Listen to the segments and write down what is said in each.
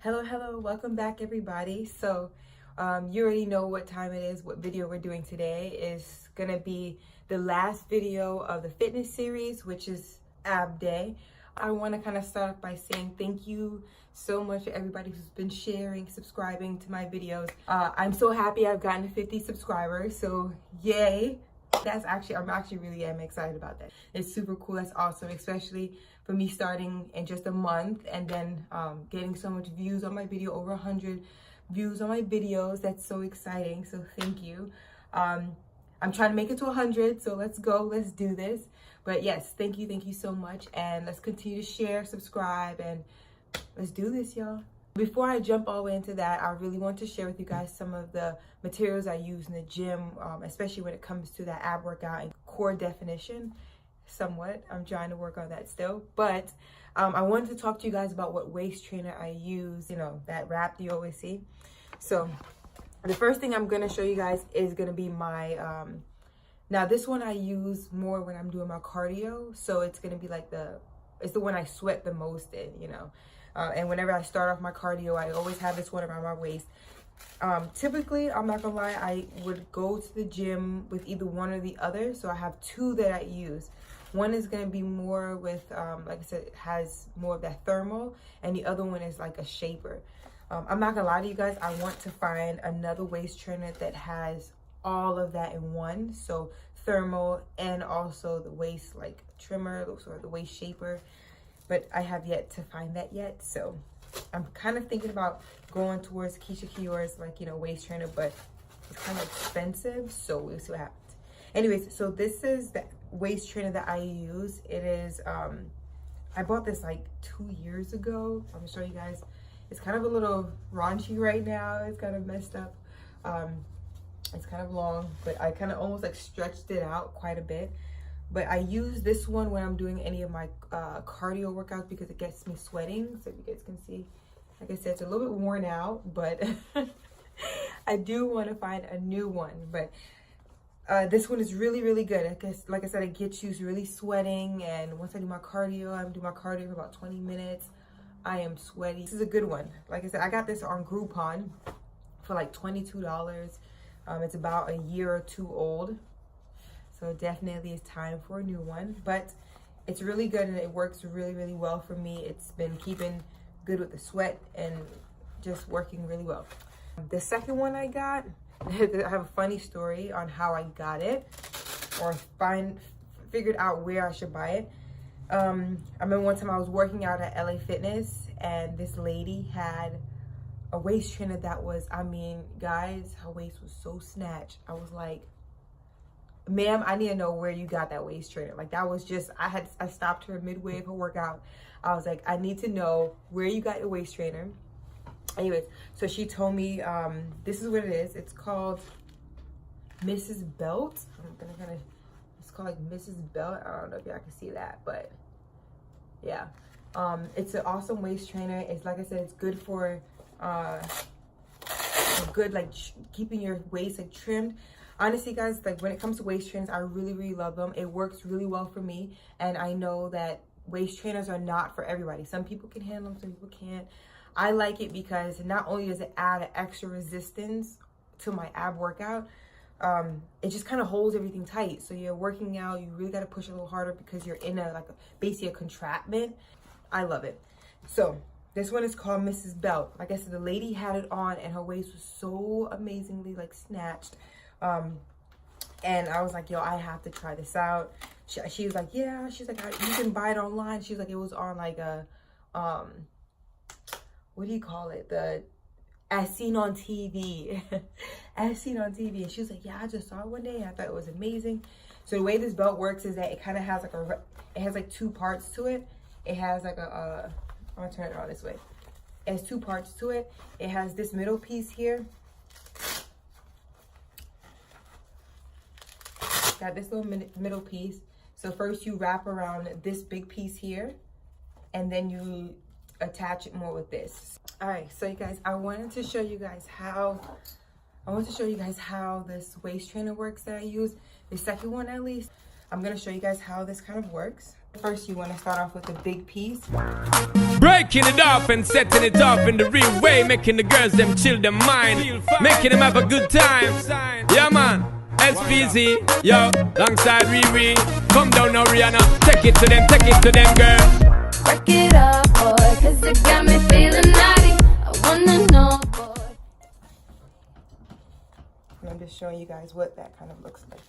Hello, welcome back everybody. So you already know what time it is, what video we're doing today. Is gonna be the last video of the fitness series, which is ab day. I want to kind of start by saying thank you so much to everybody who's been sharing, subscribing to my videos. I'm so happy I've gotten 50 subscribers, so yay. I'm actually really excited about that. It's super cool. That's awesome, especially for me starting in just a month and then getting so much views on my video, over 100 views on my videos. That's so exciting. So thank you. I'm trying to make it to 100, so let's go. Let's do this. But yes, thank you so much, and let's continue to share, subscribe, and let's do this, y'all. Before I jump all the way into that, I really want to share with you guys some of the materials I use in the gym, especially when it comes to that ab workout and core definition. Somewhat, I'm trying to work on that still, but I wanted to talk to you guys about what waist trainer I use, you know, that wrap you always see. So the first thing I'm going to show you guys is going to be my, now this one I use more when I'm doing my cardio, so it's going to be like it's the one I sweat the most in, you know. And whenever I start off my cardio, I always have this one around my waist. Typically, I'm not gonna lie, I would go to the gym with either one or the other. So I have two that I use. One is gonna be more with, like I said, it has more of that thermal, and the other one is like a shaper. I'm not gonna lie to you guys, I want to find another waist trainer that has all of that in one. So thermal and also the waist like trimmer, or the waist shaper. But I have yet to find that yet, so I'm kind of thinking about going towards Keisha Kior's, like, you know, waist trainer, but it's kind of expensive, so we'll see what happens. Anyways, so this is the waist trainer that I use. It is I bought this like 2 years ago. I'm gonna show you guys. It's kind of a little raunchy right now. It's kind of messed up. It's kind of long, but I kind of almost like stretched it out quite a bit. But I use this one when I'm doing any of my cardio workouts because it gets me sweating. So if you guys can see, like I said, it's a little bit worn out, but I do want to find a new one. But this one is really good. I guess, like I said, it gets you really sweating. And once I do my cardio, I'm doing my cardio for about 20 minutes. I am sweaty. This is a good one. Like I said, I got this on Groupon for like $22. It's about a year or two old. So definitely it's time for a new one, but it's really good and it works really well for me. It's been keeping good with the sweat and just working really well. The second one I got, I have a funny story on how I got it or figured out where I should buy it. I remember one time I was working out at LA Fitness and this lady had a waist trainer that was, I mean, guys, her waist was so snatched. I was like, ma'am, I need to know where you got that waist trainer. Like, that was just, I stopped her midway of her workout. I was like, I need to know where you got your waist trainer. Anyways, so she told me, this is what it is. It's called Mrs. Belt. It's called like Mrs. Belt. I don't know if y'all can see that, but yeah. It's an awesome waist trainer. It's, like I said, it's good for, good, like keeping your waist like trimmed. Honestly, guys, like when it comes to waist trainers, I really love them. It works really well for me. And I know that waist trainers are not for everybody. Some people can handle them, some people can't. I like it because not only does it add an extra resistance to my ab workout, it just kind of holds everything tight. So you're working out, you really got to push a little harder because you're in basically a contraption. I love it. So this one is called Mrs. Belt. Like I said, the lady had it on and her waist was so amazingly like snatched. And I was like, yo, I have to try this out. She was like, yeah, she's like, you can buy it online. She was like, it was on like a, what do you call it? As seen on TV, as seen on TV. And she was like, yeah, I just saw it one day. I thought it was amazing. So the way this belt works is that it kind of has like it has like two parts to it. It has like I'm gonna turn it around this way. It has two parts to it. It has this middle piece here. Got this little middle piece. So first you wrap around this big piece here, and then you attach it more with this. All right, so you guys, I wanted to show you guys how this waist trainer works that I use. The second one, at least, I'm gonna show you guys how this kind of works. First, you want to start off with a big piece. Breaking it off and setting it off in the real way, making the girls them chill their mind, making them have a good time. Yeah man, SPZ, yo, alongside Riri. Come down now Rihanna, take it to them girl. Break it up, boy, cause it got me feeling naughty. I wanna know, boy. And I'm just showing you guys what that kind of looks like.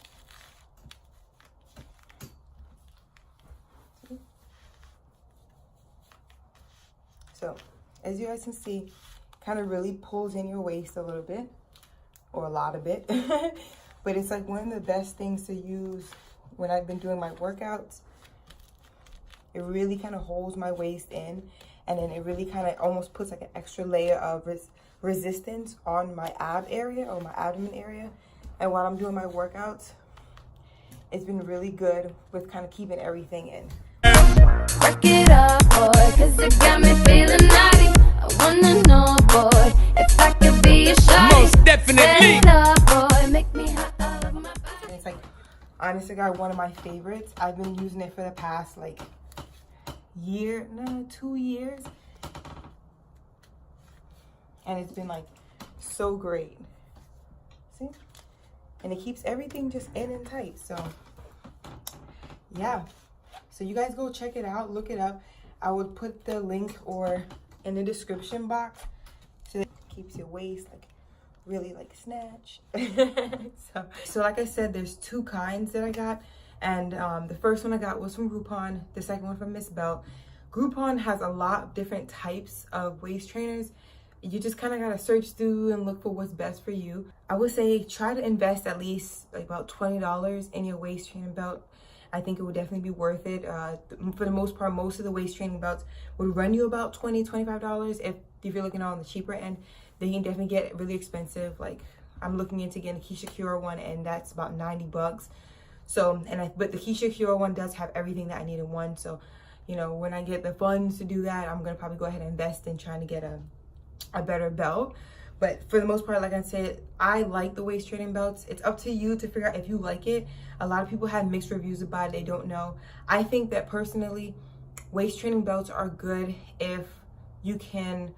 So, as you guys can see, kind of really pulls in your waist a little bit, or a lot of it. But it's like one of the best things to use when I've been doing my workouts. It really kind of holds my waist in, and then it really kind of almost puts like an extra layer of resistance on my ab area or my abdomen area. And while I'm doing my workouts, it's been really good with kind of keeping everything in. Break it up, boy, cause it got me feeling naughty. I wanna know, boy, if I could be a shawty. Most definitely. Set it up, boy, make me hot all over my body. And it's like, honestly, guys, one of my favorites. I've been using it for the past like 2 years. And it's been like so great. See? And it keeps everything just in and tight. So, yeah. So you guys go check it out, look it up. I would put the link or in the description box so that it keeps your waist like really like snatched. so like I said, there's 2 kinds that I got. And the first one I got was from Groupon, the second one from Miss Belt. Groupon has a lot of different types of waist trainers. You just kind of got to search through and look for what's best for you. I would say try to invest at least like about $20 in your waist training belt. I think it would definitely be worth it. For the most part, most of the waist training belts would run you about $20, $25. If you're looking on the cheaper end, they can definitely get really expensive. Like I'm looking into getting a Keisha Cure one, and that's about $90. So, but the Keisha Cure one does have everything that I need in one. So, you know, when I get the funds to do that, I'm gonna probably go ahead and invest in trying to get a better belt. But for the most part, like I said, I like the waist training belts. It's up to you to figure out if you like it. A lot of people have mixed reviews about it. They don't know. I think that personally, waist training belts are good if you can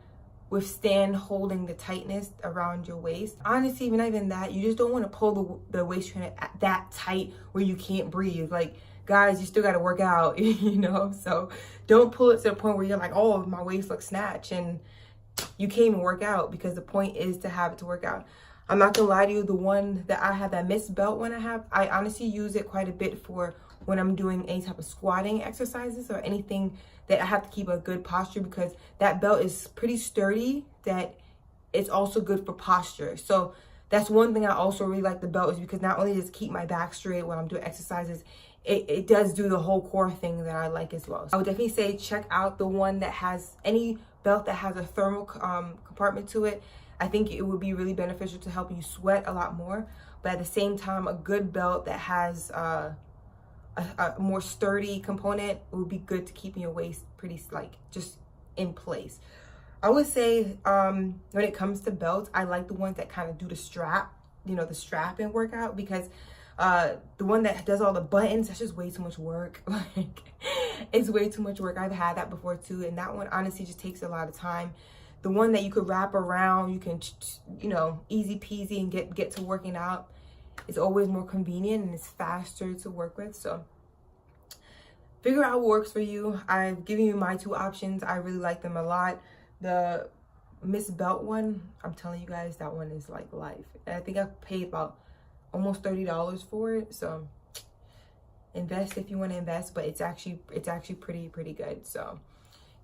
withstand holding the tightness around your waist. Honestly, even not even that, you just don't want to pull the waist trainer that tight where you can't breathe. Like, guys, you still got to work out, you know? So don't pull it to the point where you're like, oh, my waist looks snatched, and you can't even work out, because the point is to have it to work out. I'm not gonna lie to you, the one that I have, that Miss Belt one I honestly use it quite a bit for when I'm doing any type of squatting exercises or anything that I have to keep a good posture, because that belt is pretty sturdy, that it's also good for posture. So that's one thing I also really like the belt, is because not only does it keep my back straight when I'm doing exercises, it does do the whole core thing that I like as well. So I would definitely say check out the one that has any belt that has a thermal compartment to it. I think it would be really beneficial to help you sweat a lot more. But at the same time, a good belt that has a more sturdy component would be good to keep your waist pretty like just in place. I would say when it comes to belts, I like the ones that kind of do the strap, you know, the strap and workout, because the one that does all the buttons, that's just way too much work. Like, it's way too much work. I've had that before too, and that one honestly just takes a lot of time. The one that you could wrap around, you can, you know, easy peasy and get to working out, is always more convenient and it's faster to work with. So figure out what works for you. I've given you my 2 options. I really like them a lot. The Miss Belt one, I'm telling you guys, that one is like life. And I think I've paid about almost $30 for it. So invest if you want to invest, but it's actually pretty good. So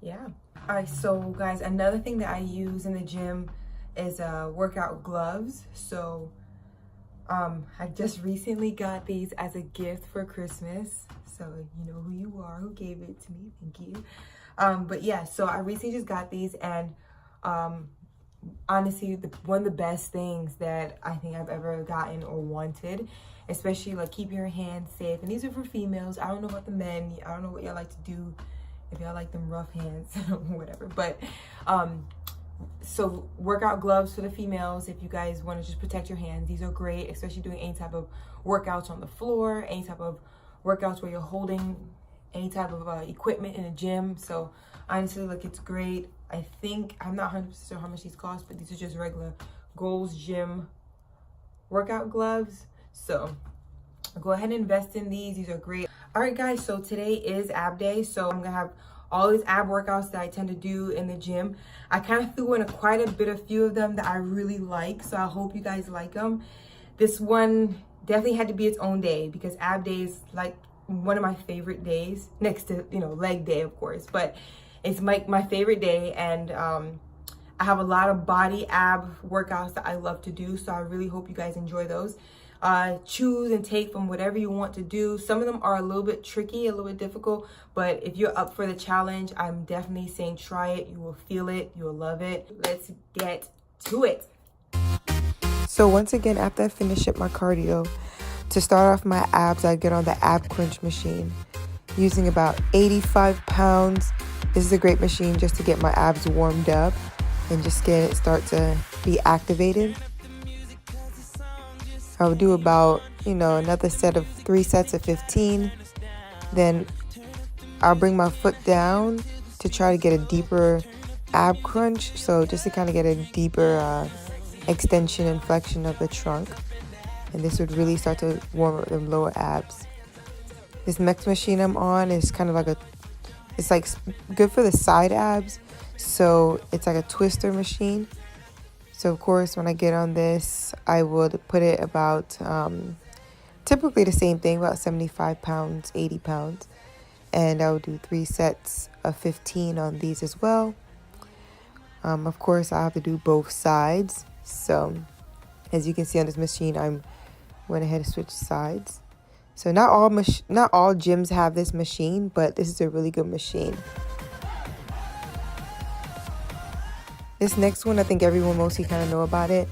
yeah. All right, so guys, another thing that I use in the gym is workout gloves. So I just recently got these as a gift for Christmas. So you know who you are, who gave it to me. Thank you. But yeah, so I recently just got these, and honestly, one of the best things that I think I've ever gotten or wanted, especially like keeping your hands safe. And these are for females. I don't know about the men. I don't know what y'all like to do, if y'all like them rough hands or whatever. But so workout gloves for the females, if you guys want to just protect your hands, these are great, especially doing any type of workouts on the floor, any type of workouts where you're holding any type of equipment in a gym. So honestly, like, it's great. I think, I'm not 100% sure how much these cost, but these are just regular Gold's Gym workout gloves. So go ahead and invest in these. These are great. All right, guys, so today is ab day. So I'm gonna have all these ab workouts that I tend to do in the gym. I kind of threw in quite a bit, a few of them that I really like. So I hope you guys like them. This one definitely had to be its own day because ab day is like one of my favorite days, next to, you know, leg day, of course. But it's my favorite day, and I have a lot of body ab workouts that I love to do. So I really hope you guys enjoy those. Choose and take from whatever you want to do. Some of them are a little bit tricky, a little bit difficult, but if you're up for the challenge, I'm definitely saying try it. You will feel it. You will love it. Let's get to it. So once again, after I finish up my cardio, to start off my abs, I get on the ab crunch machine using about 85 pounds. This is a great machine just to get my abs warmed up and just get it start to be activated. I'll do about, you know, another set of 3 sets of 15. Then I'll bring my foot down to try to get a deeper ab crunch. So just to kind of get a deeper extension and flexion of the trunk. And this would really start to warm up the lower abs. This next machine I'm on is kind of like it's like good for the side abs. So it's like a twister machine. So of course, when I get on this, I would put it about, typically the same thing, about 75 pounds, 80 pounds. And I would do 3 sets of 15 on these as well. Of course, I have to do both sides. So as you can see on this machine, I went ahead and switched sides. So not all gyms have this machine, but this is a really good machine. This next one, I think everyone mostly kind of know about it.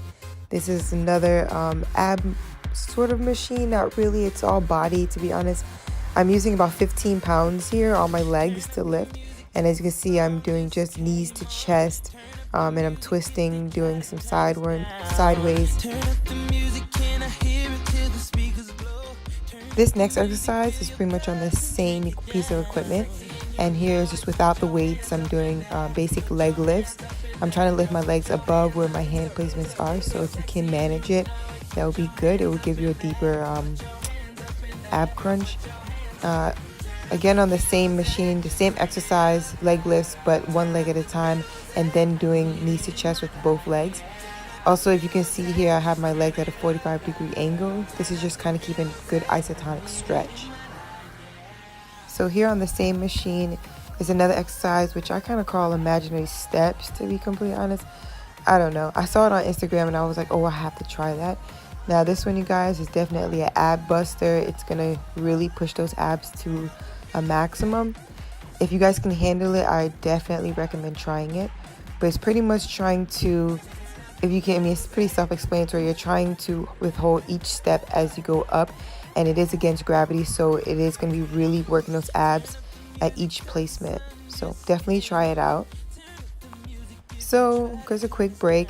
This is another ab sort of machine. Not really, it's all body, to be honest. I'm using about 15 pounds here on my legs to lift. And as you can see, I'm doing just knees to chest. And I'm twisting, doing some sideways. This next exercise is pretty much on the same piece of equipment. And here is just without the weights. I'm doing basic leg lifts. I'm trying to lift my legs above where my hand placements are. So if you can manage it, that would be good. It will give you a deeper ab crunch. Again, on the same machine, the same exercise, leg lifts, but one leg at a time, and then doing knees to chest with both legs. Also, if you can see here, I have my legs at a 45-degree angle. This is just kind of keeping good isotonic stretch. So here on the same machine is another exercise, which I kind of call imaginary steps, to be completely honest. I don't know. I saw it on Instagram and I was like, oh, I have to try that. Now, this one, you guys, is definitely an ab buster. It's going to really push those abs to a maximum. If you guys can handle it, I definitely recommend trying it. But it's pretty much trying to, if you can, I mean, it's pretty self-explanatory. You're trying to withhold each step as you go up. And it is against gravity, so it is going to be really working those abs at each placement. So definitely try it out. So here's a quick break.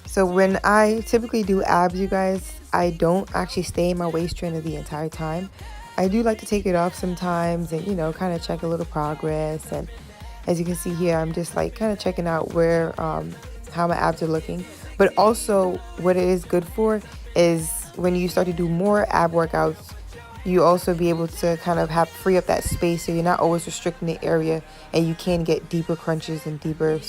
So when I typically do abs, you guys, I don't actually stay in my waist trainer the entire time. I do like to take it off sometimes and, you know, kind of check a little progress. And as you can see here, I'm just like kind of checking out where, how my abs are looking. But also what it is good for is when you start to do more ab workouts, you also be able to kind of free up that space so you're not always restricting the area, and you can get deeper crunches and deeper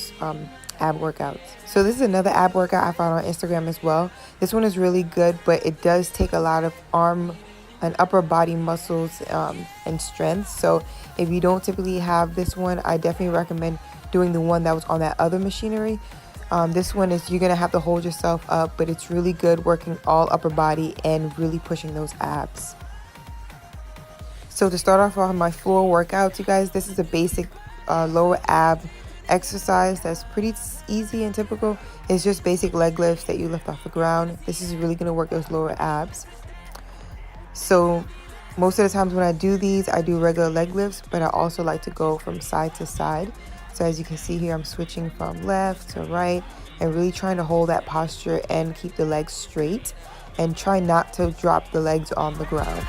ab workouts. So this is another ab workout I found on Instagram as well. This one is really good, but it does take a lot of arm and upper body muscles and strength. So if you don't typically have this one, I definitely recommend doing the one that was on that other machinery. This one is, you're gonna have to hold yourself up, but it's really good working all upper body and really pushing those abs. So to start off on my floor workouts, you guys, this is a basic lower ab exercise that's pretty easy and typical. It's just basic leg lifts that you lift off the ground. This is really going to work those lower abs. So most of the times when I do these, I do regular leg lifts, but I also like to go from side to side. So as you can see here, I'm switching from left to right and really trying to hold that posture and keep the legs straight and try not to drop the legs on the ground.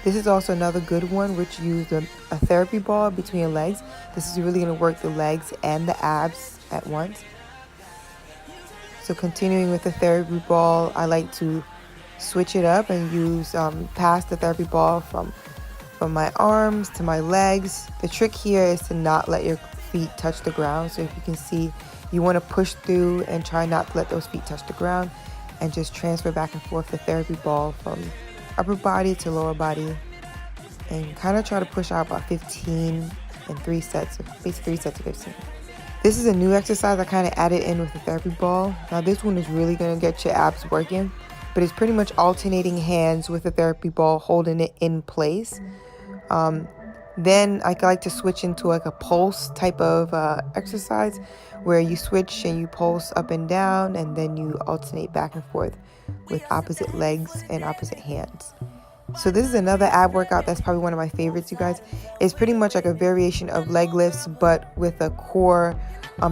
This is also another good one, which used a therapy ball between your legs. This is really going to work the legs and the abs at once. So continuing with the therapy ball, I like to switch it up and use pass the therapy ball from my arms to my legs. The trick here is to not let your feet touch the ground. So if you can see, you want to push through and try not to let those feet touch the ground, and just transfer back and forth the therapy ball from upper body to lower body, and kind of try to push out about 15 in 3 sets, basically 3 sets of 15. This is a new exercise I kind of added in with the therapy ball. Now this one is really going to get your abs working, but it's pretty much alternating hands with the therapy ball, holding it in place. Then I like to switch into like a pulse type of exercise, where you switch and you pulse up and down, and then you alternate back and forth with opposite legs and opposite hands. So this is another ab workout that's probably one of my favorites, you guys. It's pretty much like a variation of leg lifts, but with a core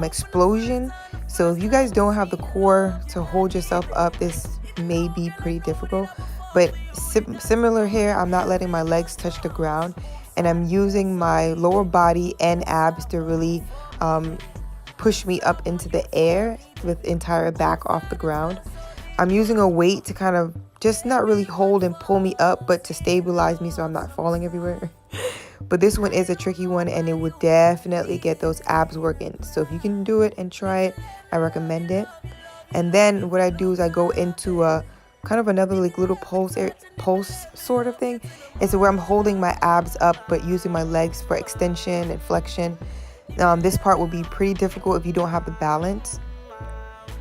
explosion. So if you guys don't have the core to hold yourself up, this may be pretty difficult. But similar here, I'm not letting my legs touch the ground, and I'm using my lower body and abs to really push me up into the air with the entire back off the ground. I'm using a weight to kind of just not really hold and pull me up, but to stabilize me so I'm not falling everywhere. But this one is a tricky one, and it would definitely get those abs working. So if you can do it and try it, I recommend it. And then what I do is I go into a kind of another like little pulse sort of thing. It's where I'm holding my abs up but using my legs for extension and flexion. This part will be pretty difficult if you don't have the balance.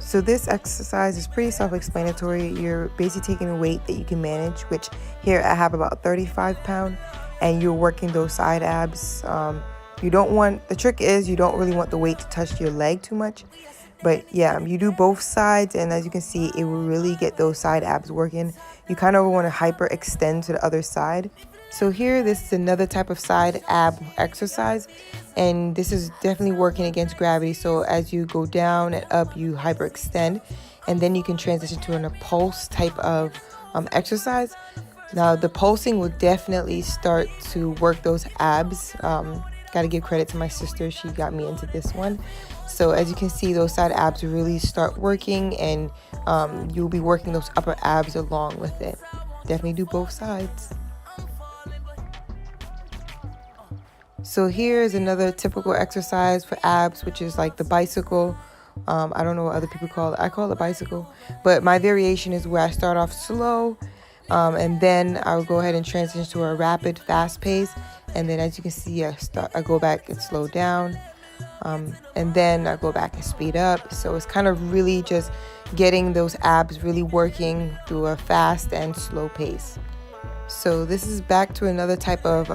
So this exercise is pretty self-explanatory. You're basically taking a weight that you can manage, which here I have about 35 pounds, and you're working those side abs. The trick is you don't really want the weight to touch your leg too much. But yeah, you do both sides, and as you can see, it will really get those side abs working. You kind of want to hyper extend to the other side. So here, this is another type of side ab exercise, and this is definitely working against gravity. So as you go down and up, you hyper extend, and then you can transition to a pulse type of exercise. Now the pulsing will definitely start to work those abs. Got to give credit to my sister. She got me into this one. So as you can see, those side abs really start working, and you'll be working those upper abs along with it. Definitely do both sides. So here's another typical exercise for abs, which is like the bicycle. I don't know what other people call it. I call it bicycle. But my variation is where I start off slow, and then I'll go ahead and transition to a rapid, fast pace. And then as you can see, I go back and slow down. And then I go back and speed up. So it's kind of really just getting those abs really working through a fast and slow pace. So this is back to another type of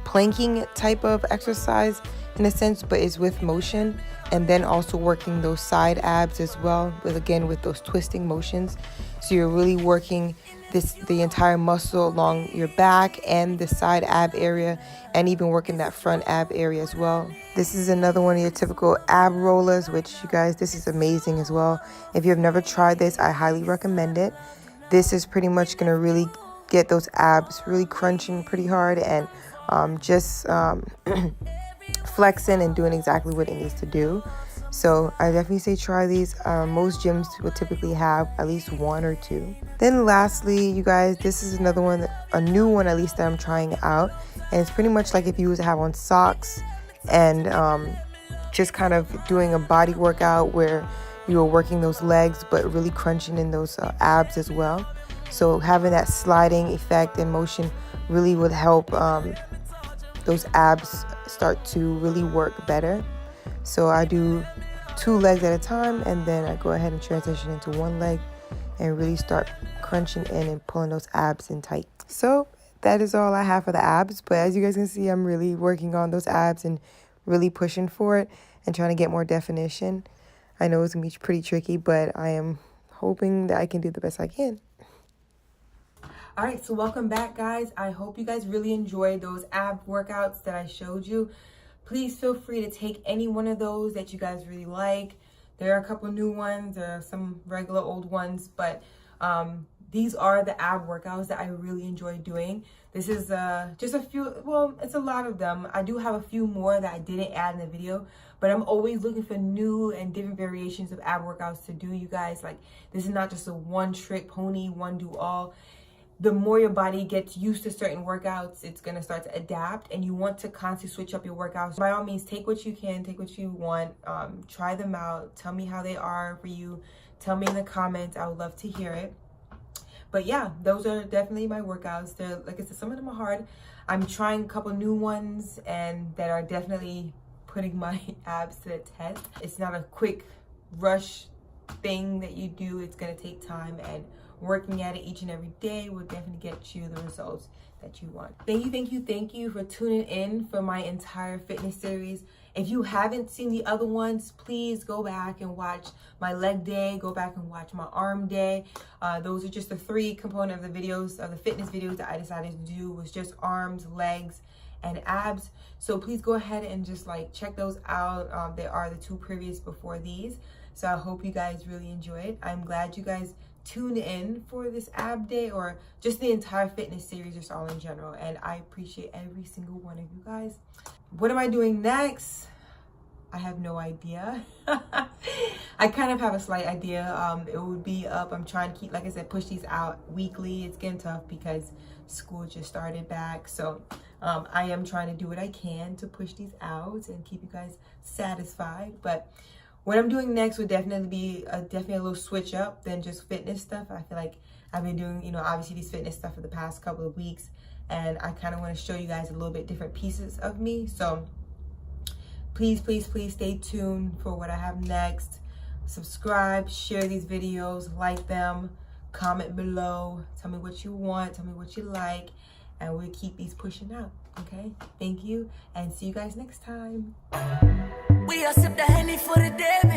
planking type of exercise in a sense, but it's with motion, and then also working those side abs as well, with those twisting motions. So you're really working the entire muscle along your back and the side ab area, and even working that front ab area as well. This is another one of your typical ab rollers, which you guys, this is amazing as well. If you've never tried this, I highly recommend it. This is pretty much going to really get those abs really crunching pretty hard, and just flexing and doing exactly what it needs to do. So I definitely say try these. Most gyms will typically have at least 1 or 2. Then lastly, you guys, this is another one, a new one at least, that I'm trying out. And it's pretty much like if you was to have on socks and just kind of doing a body workout where you're working those legs but really crunching in those abs as well. So having that sliding effect and motion really would help those abs start to really work better. So I do 2 legs at a time, and then I go ahead and transition into 1 leg and really start crunching in and pulling those abs in tight. So that is all I have for the abs, but as you guys can see, I'm really working on those abs and really pushing for it and trying to get more definition. I know it's gonna be pretty tricky, but I am hoping that I can do the best I can. All right, so welcome back, guys. I hope you guys really enjoyed those ab workouts that I showed you. Please feel free to take any one of those that you guys really like. There are a couple new ones, there are some regular old ones, but these are the ab workouts that I really enjoy doing. This is just a few, well, it's a lot of them. I do have a few more that I didn't add in the video, but I'm always looking for new and different variations of ab workouts to do, you guys. Like, this is not just a one trick pony, one do all. The more your body gets used to certain workouts, it's gonna start to adapt, and you want to constantly switch up your workouts. By all means, take what you can, take what you want, try them out, tell me how they are for you, tell me in the comments, I would love to hear it. But yeah, those are definitely my workouts. They're, like I said, some of them are hard. I'm trying a couple new ones and that are definitely putting my abs to the test. It's not a quick rush thing that you do. It's gonna take time, and working at it each and every day will definitely get you the results that you want. Thank you for tuning in for my entire fitness series. If you haven't seen the other ones, please go back and watch my leg day, go back and watch my arm day. Those are just the 3 components of the videos, of the fitness videos that I decided to do, was just arms, legs, and abs. So please go ahead and just like check those out. They are the 2 previous before these. So I hope you guys really enjoy it. I'm glad you guys tuned in for this ab day, or just the entire fitness series, just all in general, and I appreciate every single one of you guys. What am I doing next? I have no idea. I kind of have a slight idea. It would be up. I'm trying to keep, like I said, push these out weekly. It's getting tough because school just started back, so I am trying to do what I can to push these out and keep you guys satisfied. But what I'm doing next would definitely be a little switch up than just fitness stuff. I feel like I've been doing, you know, obviously these fitness stuff for the past couple of weeks, and I kind of want to show you guys a little bit different pieces of me. So please stay tuned for what I have next. Subscribe, share these videos, like them, comment below, tell me what you want, tell me what you like, and we'll keep these pushing out. Okay, thank you, and see you guys next time. We all sip the Henny for the day.